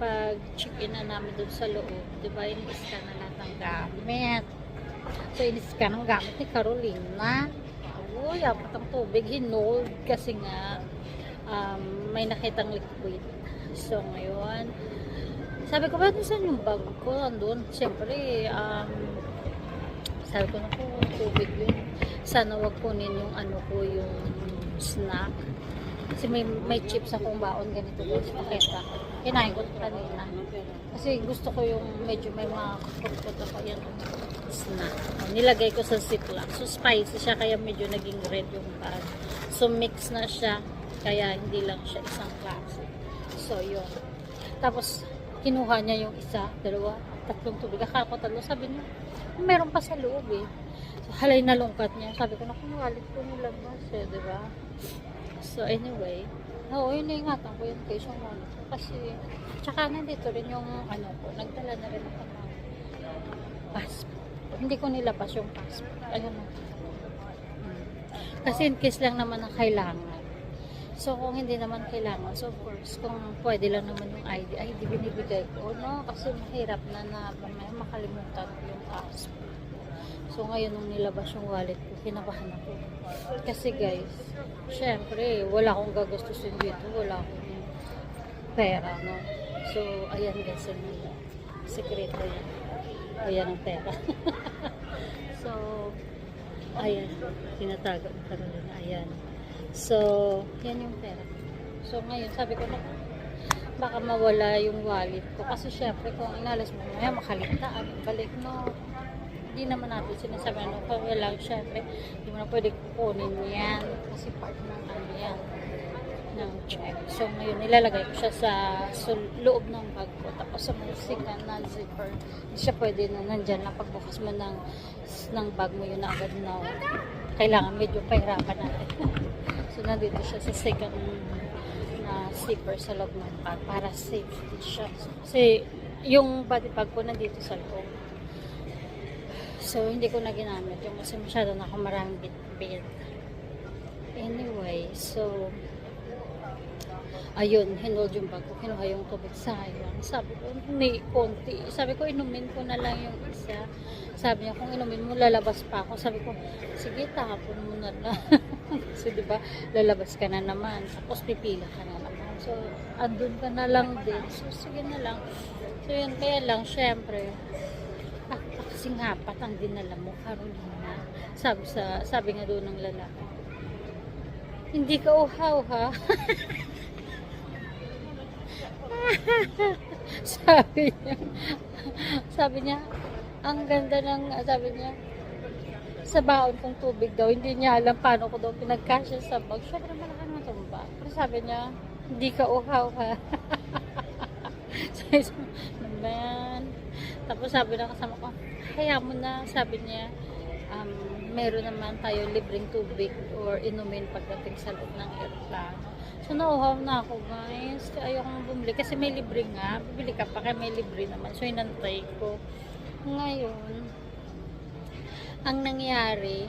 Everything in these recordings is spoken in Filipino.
pag-check-in na namin doon sa loob, di ba, in-scan na lahat ng gamit. So, in-scan ang gamit ni Carolina. Uy, apat ang tubig, hinold kasi nga may nakitang liquid. So, ngayon, sabi ko, ba't saan yung bag ko? Andun, siyempre, sabi ko na po, tubig yun. Sana wag kunin yung ano ko, yung snack. Kasi may chips akong baon ganito guys, pakita. Kinain ko kanina. Kasi gusto ko yung medyo may makakapagpot ako yan snack. Nilagay ko sa ziplock. So spicy siya kaya medyo naging red yung bag. So mix na siya kaya hindi lang siya isang klase. So yun. Tapos kinuha niya yung isa, dalawa, tatlong tubig. Akala ko tatlo. Sabi niya, meron pa sa loob eh. So halay na lungkat niya. Sabi ko na kung wallet ko nilabas eh, diba? So anyway, yun naingatan ko yun guys yung wallet ko. Kasi, tsaka nandito rin yung ano ko, nagdala na rin ako ng passport. Hindi ko nilabas yung passport. Ayun na. Kasi in case lang naman ang kailangan. So, kung hindi naman kailangan, so of course, kung pwede lang naman yung ID binibigay ko, no? Kasi mahirap na may makalimutan ko yung passport. So, ngayon nung nilabas yung wallet ko, kinabahan ako. Kasi guys, syempre, wala akong gagastusin dito, wala akong pera, no? So, ayan guys, yung sekreto yan. Ayan ang pera. So, ayan, tinatago ng Carolina, ayan. So, yan yung pera. So, ngayon, sabi ko na, baka mawala yung wallet ko. Kasi syempre, kung inalas mo, maya makaligtaan, balik, no? Hindi naman natin sinasabi, ano, kaya lang, syempre, hindi mo na pwede kukunin yan. Kasi part ng ano yan, ng check. So, ngayon, nilalagay ko siya sa loob ng bag ko. Tapos, sa mga sikan na zipper, hindi siya pwede na nandyan lang. Pagbukas mo ng bag mo, yun na agad na kailangan medyo pahirapan natin. So, nandito siya sa second na zipper sa loob ng bag para safety siya. Kasi, yung body bag ko nandito sa loob. So, hindi ko na ginamit yung kasi masyado na ako maraming bit-bit. Anyway, so, ayun, hinold yung bag ko. Kinuha yung tubig, sayang. Sabi ko, may konti. Sabi ko, inumin ko na lang yung isa. Sabi niya, kung inumin mo, lalabas pa ako. Sabi ko, sige, tapon mo na lang. Kasi diba, lalabas ka na naman. Tapos pipila ka na naman. So, andun ka na lang din. So, sige na lang. So, yun, kaya lang, syempre, kasing hapat ang dinala mo, Carolina. Sabi nga doon ng lalaki. Hindi ka uhaw, ha? sabi niya, ang ganda ng, sabi niya, sa baon kong tubig daw, hindi niya alam paano ko daw pinagkasya sa bag. Syempre, malaki naman itong bag. Pero sabi niya, hindi ka uhaw, ha? Sabi naman. Tapos sabi na kasama ko, kaya mo na, sabi niya, meron naman tayo libreng tubig or inumin pagdating sa loob ng airplane. So, nauhaw na ako, guys. Ayaw kong bumili. Kasi may libre nga. Bibili ka pa kaya may libre naman. So, inantay ko. Ngayon, ang nangyari,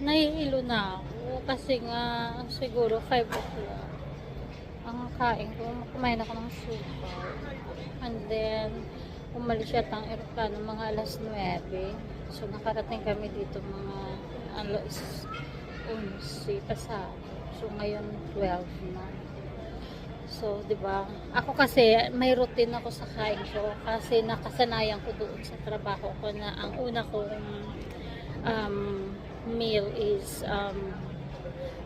nahihilo na ako. Kasi nga, siguro 5 o'clock. Ang kain ko, kumain ako ng sugar. And then, umalis yata ang aeroplano mga alas 9. So, nakarating kami dito mga alas 11 pasado. So, ngayon 12 na. So, di ba? Ako kasi, may routine ako sa kain ko. Kasi nakasanayan ko doon sa trabaho ko na ang una kong meal is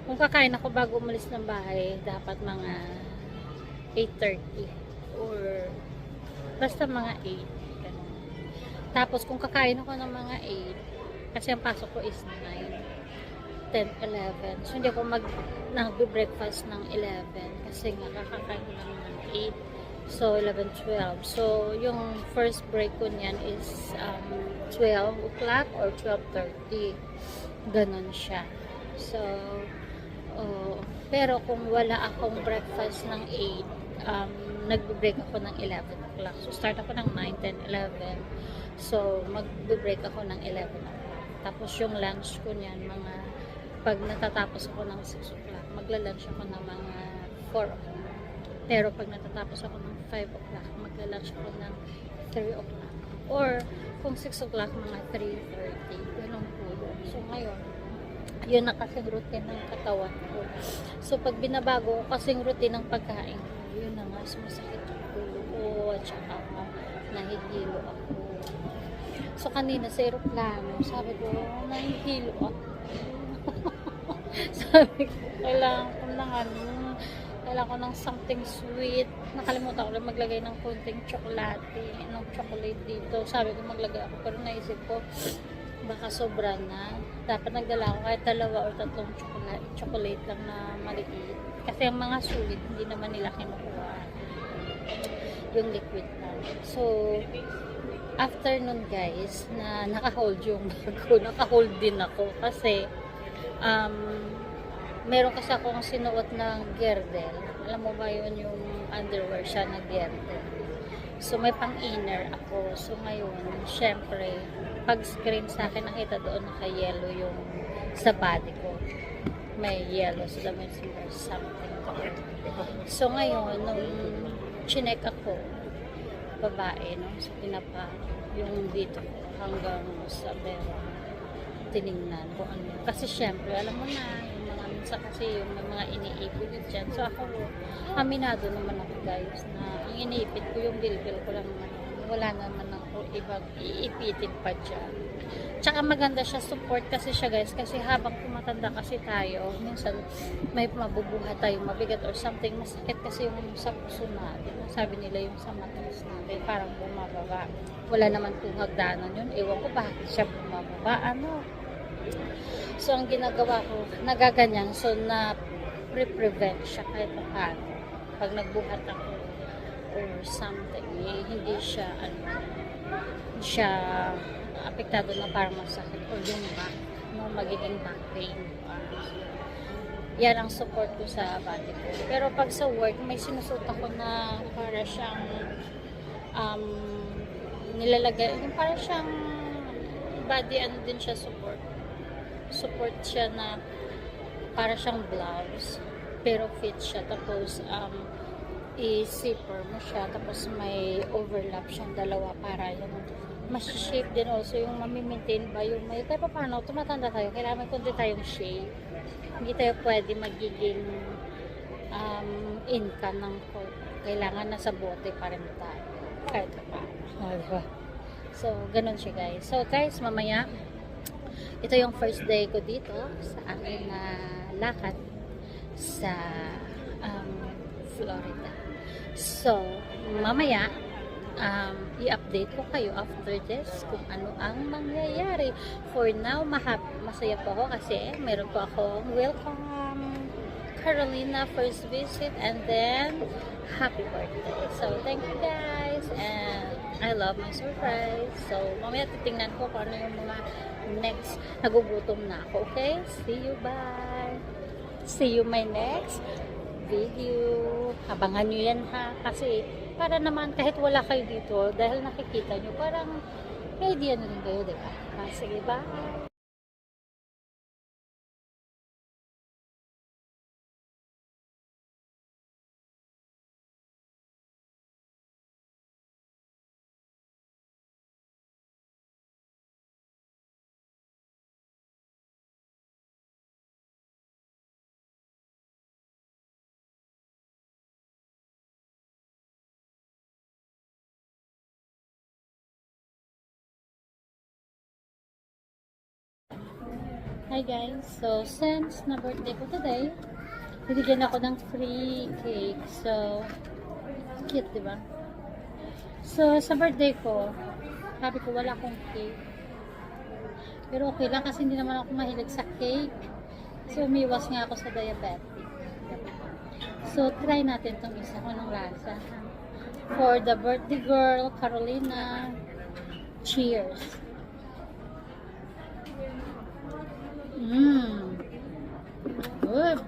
kung kakain ako bago umalis ng bahay, dapat mga 8:30 or basta mga 8. Ganun. Tapos, kung kakain ako ng mga 8, kasi ang pasok ko is 9, 10, 11. So, hindi ako nag-breakfast ng 11 kasi nga kakakain ko lang ng 8. So, 11, 12. So, yung first break ko niyan is 12 o'clock or 12:30. Ganon siya. So, pero kung wala akong breakfast ng 8, nag-break ako ng 11 o'clock. So, start ako ng 9, 10, 11. So, mag-break ako ng 11 o'clock. Tapos, yung lunch ko niyan, pag natatapos ako ng 6 o'clock, magla-lunch ako ng mga 4 o'clock. Pero pag natatapos ako ng 5 o'clock, magla-lunch ako ng 3 o'clock. Or kung 6 o'clock, mga 3:30. Ganun po yun. So ngayon, yun na kasing routine ng katawan ko. So pag binabago ko kasing routine ng pagkain ko, yun na nga, sumasakit yung ulo ko, at saka nahihilo ako. So kanina sa aeroplano, sabi ko, nahihilo ako. Sabi ko, kailangan ko ng something sweet. Nakalimutan ko lang maglagay ng konting chocolate dito. Sabi ko maglagay ako, pero naisip ko, baka sobra na. Dapat nagdala ako kahit 2 or 3 chocolate lang na maliit. Kasi ang mga sulit, hindi naman nila kinukuha yung liquid lang. So, after nun guys, na naka-hold yung bag ko, naka-hold din ako kasi meron kasi akong sinuot ng girdle. Alam mo ba yun, yung underwear siya na girdle. So, may pang-inner ako. So, ngayon, syempre, pag screen sa akin, nakita doon naka-yellow yung sa body ko. May yellow. So, that means there's something there. So, ngayon, nung chinek ako, babae, no? So, pinapa yung dito ko hanggang sa bera. Tinignan ko ano. Kasi, syempre, alam mo na, yung mga minsan kasi yung may mga iniipit dyan. So, ako, aminado naman ako, guys, na ang iniipit ko yung bilbil ko lang naman. Wala naman ako ibang iipitin pa dyan. Tsaka maganda siya, support kasi siya guys, kasi habang tumatanda kasi tayo, minsan may mabubuhat tayo mabigat or something, masakit kasi yung sa puso natin. Sabi nila yung sa matas natin, parang bumababa. Wala naman itong hagdanan yun. Ewan ko bakit siya bumababa. Ano? So, ang ginagawa ko, nagaganyan. So, na prevent siya kahit paano. Pag nagbuhat ako or something, hindi siya, apektado na parang masakit or yung back, no, magiging back pain. Yan ang support ko sa body ko. Pero pag sa work, may sinusot ako na para siyang nilalagay, yung para siyang body, ano din siya, support siya na para siyang blouse, pero fit siya, tapos i-zipper mo siya, tapos may overlap siyang dalawa para yung mas-shape din also, yung mamimaintain ba yung may, kaya paano, tumatanda tayo, kailangan may konti tayong shape, hindi tayo pwede magiging income ng kailangan nasa bote pa rin tayo, kahit pa diba? So, ganun siya guys. So guys, mamaya ito yung first day ko dito sa aking lakad sa Florida. So, mamaya i-update ko kayo after this kung ano ang mangyayari. For now, masaya po ako kasi meron po akong welcome Carolina first visit and then happy birthday. So, thank you guys and I love my surprise. So, mamaya titingnan ko kung ano yung mga next. Nagugutom na ako, okay? See you, bye! See you my next video. Abangan nyo yan ha. Kasi para naman kahit wala kayo dito, dahil nakikita nyo, parang may idea na rin kayo, diba? Sige, bye! Hi guys, so since na birthday ko today, bibigyan ako ng free cake. So, cute, diba? So, sa birthday ko, sabi ko wala akong cake. Pero okay lang kasi hindi naman ako mahilig sa cake. So, umiwas nga ako sa diabetic. So, try natin itong isa ko ng lasa. For the birthday girl, Carolina, cheers! Good.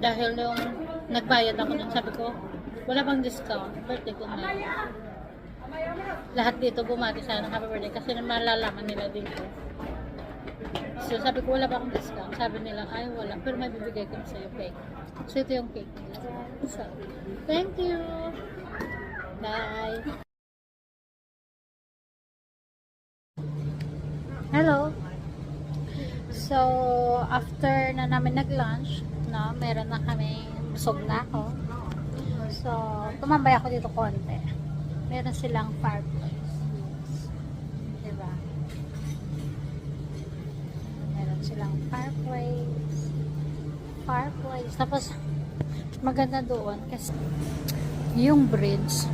Dahil yung nagbayad ako dun, sabi ko, wala bang discount? Birthday ko na. Lahat dito bumati sana happy birthday kasi malalaman nila dito. So sabi ko, wala ba akong discount? Sabi nila, ay wala. Pero may bibigay ko sa'yo cake. So ito yung cake nila. So, thank you! Bye! Hello! So, after na namin nag-lunch, no, meron na kami, busog na ako. So, tumambay ako dito konti. Meron silang fireplace. Diba? Meron silang fireplace. Tapos, maganda doon kasi yung bridge,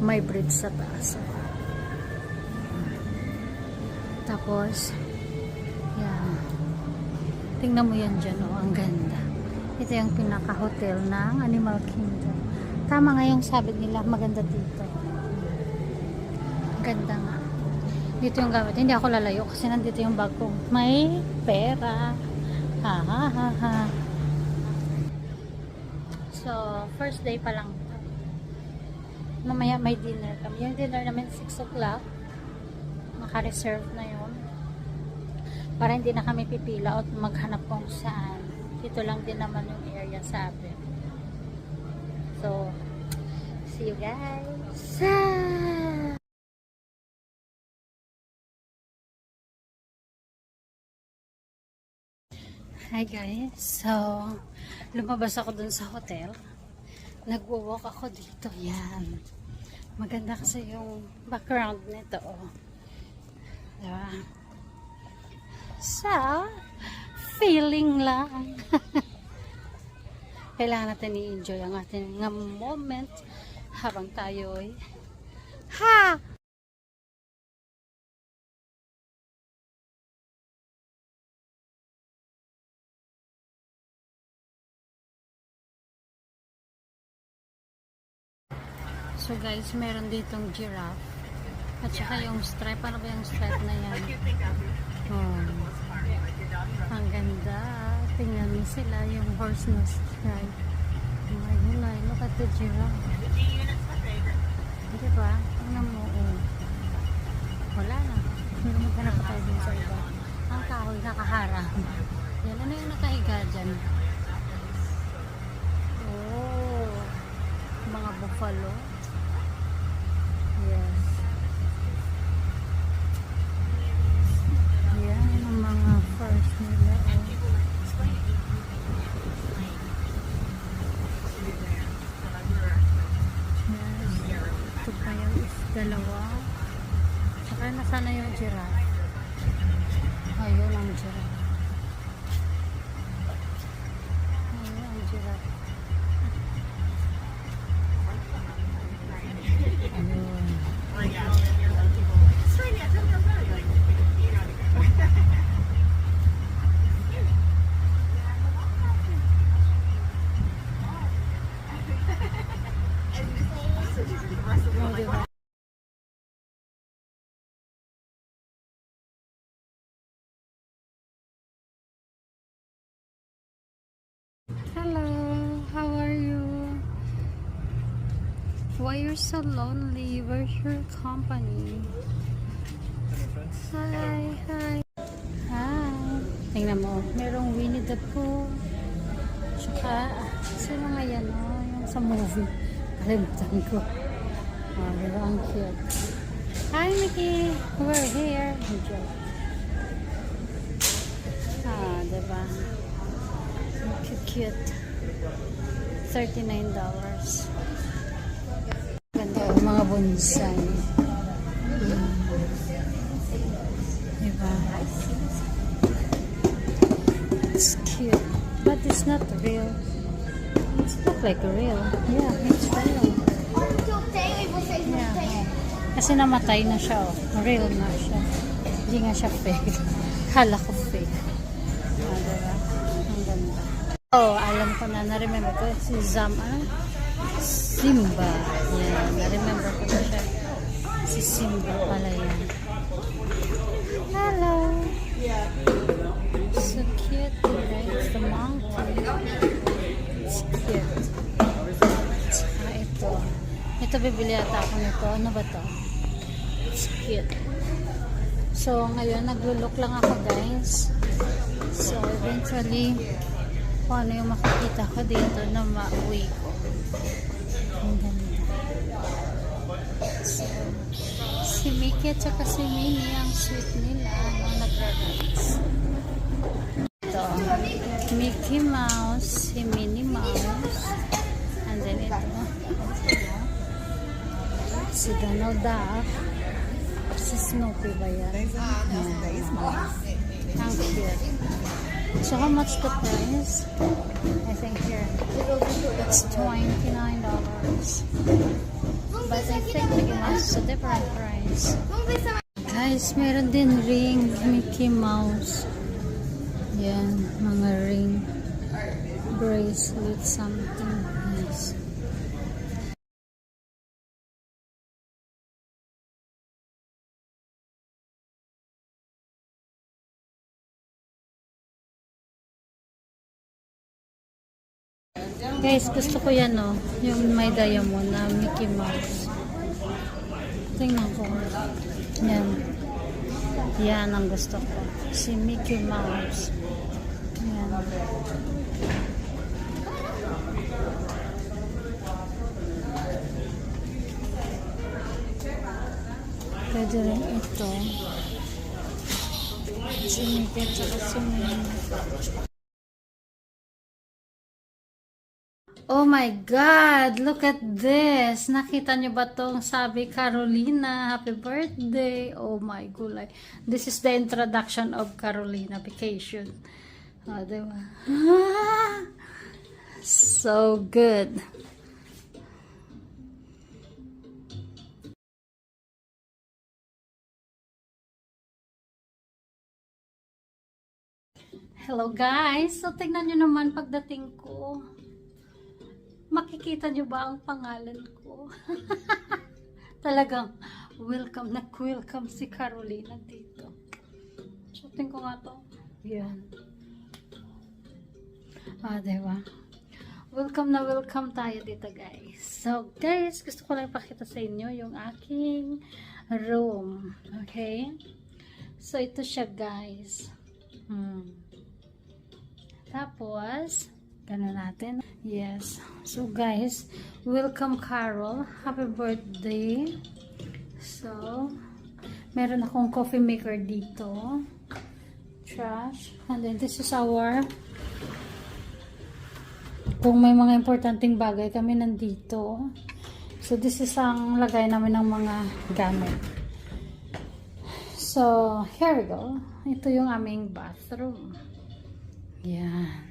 may bridge sa taas. Tapos, yan. Tingnan mo yan dyan, oh, ang ganda. Ito yung pinaka-hotel ng Animal Kingdom. Tama nga yung sabi nila, maganda dito. Ganda nga. Dito yung gamit. Hindi ako lalayo kasi nandito yung bag ko. May pera. Ha ha ha ha. So, first day pa lang. Mamaya may dinner kami. Yung dinner namin 6 o'clock. Naka-reserve na yun. Para hindi na kami pipila at maghanap kung saan. Dito lang din naman yung area sabi. So, see you guys. Hi guys. So, lumabas ako dun sa hotel. Nagwo-walk ako dito. Yan. Maganda kasi yung background nito. Oh. Diba? So, feeling lang. Kailangan natin i-enjoy ang ating moment habang tayo'y ha! So guys, meron ditong giraffe. At saka yung stripe. Ano ba yung stripe na yan? Oh. Ang ganda. Tingnan mo sila yung horse nose stripe. Oh my God. Look at the giraffe. Diba? Tingnan mo. Oh. Wala na. Hindi maghanap pa tayo din sa iba. Ang kahoy nakaharang. Yan. Ano yung nakahiga dyan? Oh. Mga buffalo. Yes. Yan ang mga first nila. Yes. Ito pa yung dalawa. Saka nasana yung giraffe. Ayun ang giraffe. Ayun ang giraffe. Hello, how are you? Why you're so lonely? Where's your company? Hi, hi. Hi. Tingnan mo, merong Winnie the Pooh. Tsaka, sino nga yan? Oh, yung sa movie. Kalimutan ko. Oh, diba ang cute. Hi, Mickey. We're here. Enjoy. Ah, diba? Cute. $39. Ganda yung mga bonsai. Diba? It's cute. But it's not real. It's not like real. Yeah, it's real. Yeah. Kasi namatay na siya. Oh. Real na siya. Hindi nga siya fake. Hala ko fake. Ah, diba? Ang ganda. Oh, alam ko na. Na-remember ko. Si Simba. Yeah, na-remember ko na siya. Si Simba pala yan. Hello. So cute, right? It's the monkey. It's cute. Saka ito. Ito, bibili ata ako nito. Ano ba to? It's cute. So, ngayon, naglo-look lang ako, guys. So, eventually, kung ano yung makikita ko dito na mauwi ko. Ang ganda. So, si Mickey at saka si Minnie, ang sweet nila, no, nagra-rides. Ito, Mickey Mouse, si Minnie Mouse, and then ito, si Donald Duck, si Snoopy ba yan? Ang cute. So how much the price? I think here it's $29. But I think Mickey Mouse is a different price. Guys, meron din ring Mickey Mouse. Yan, mga ring bracelet something. Yes. Guys, gusto ko yan, no? Yung may diamond na Mickey Mouse. Tingnan ko. Yan. Yan ang gusto ko. Si Mickey Mouse. Yan. Pwede rin ito. Si Mickey at saka si Minnie. Oh my God! Look at this! Nakita nyo ba tong sabi Carolina? Happy birthday! Oh my gulay. This is the introduction of Carolina vacation. Oh, diba? So good. Hello guys! So tingnan nyo naman pagdating ko. Makikita nyo ba ang pangalan ko? Talagang welcome si Carolina dito. Shooting ko nga to. Yan. Diba? Welcome na welcome tayo dito, guys. So, guys, gusto ko lang ipakita sa inyo yung aking room. Okay? So, ito siya, guys. Tapos, gano'n natin. Yes. So, guys, welcome Carol. Happy birthday. So, meron akong coffee maker dito. Trash. And then, this is our kung may mga importanteng bagay kami nandito. So, this is ang lagay namin ng mga gamit. So, here we go. Ito yung aming bathroom. Yan.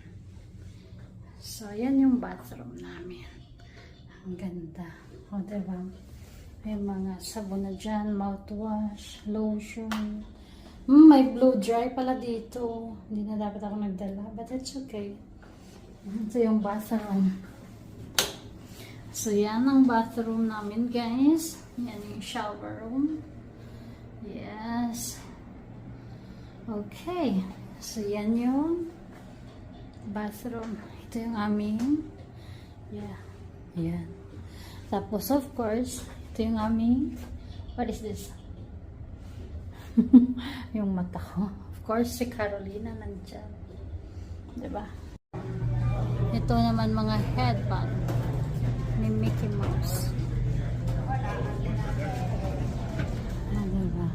So, yan yung bathroom namin. Ang ganda. O, diba? May mga sabon na dyan, mouthwash, lotion. May blow dry pala dito. Hindi na dapat ako nagdala. But it's okay. Ito yung bathroom. So, yan ang bathroom namin, guys. Yan yung shower room. Yes. Okay. So, yan yung bathroom. Ito yung aming yan. Tapos of course, ito yung aming what is this? Yung mata ko. Of course, si Carolina nandyan. Diba? Ito naman mga headband ni Mickey Mouse. Diba?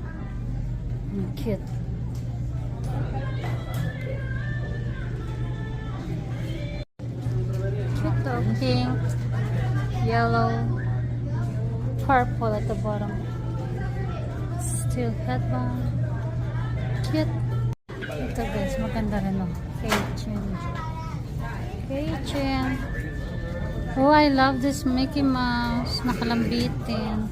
Ang cute. Pink, yellow, purple at the bottom. Still headband. Cute. Ito guys, maganda rin o. Keychain. Keychain. Oh, I love this Mickey Mouse. Nakalambitin.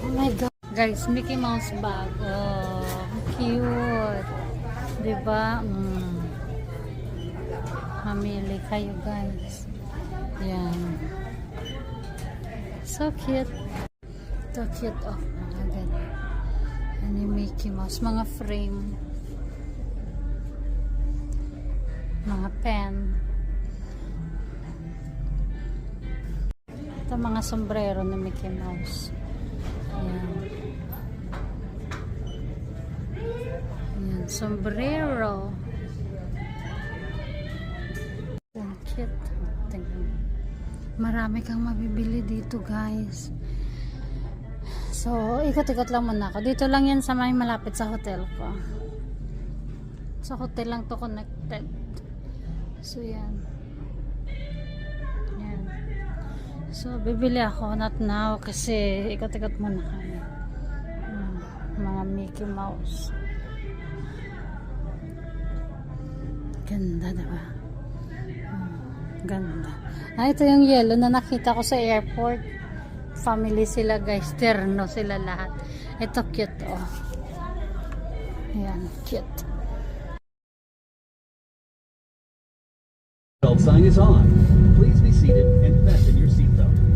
Oh my God. Guys, Mickey Mouse bag. Oh, cute. Diba? Mamili kayo, guys. Yan. So cute. So cute. Oh, agad. Ano yung Mickey Mouse? Mga frame. Mga pen. Ito mga sombrero ni Mickey Mouse. Ayan. sombrero. Ang cute. Tingnan. Marami kang mabibili dito, guys. So, ikot-ikot lang muna ako. Dito lang yan sa may malapit sa hotel ko. Sa hotel lang to connected. So, yan. Yan. So, bibili ako. Not now. Kasi ikot-ikot muna kami. Mga Mickey Mouse. Ganda, diba? Ganda. Ito yung yellow na nakita ko sa airport. Family sila, guys. Terno sila lahat. Ito cute, oh. Ayan, cute. Belt sign is on. Please be seated and fasten your seatbelt.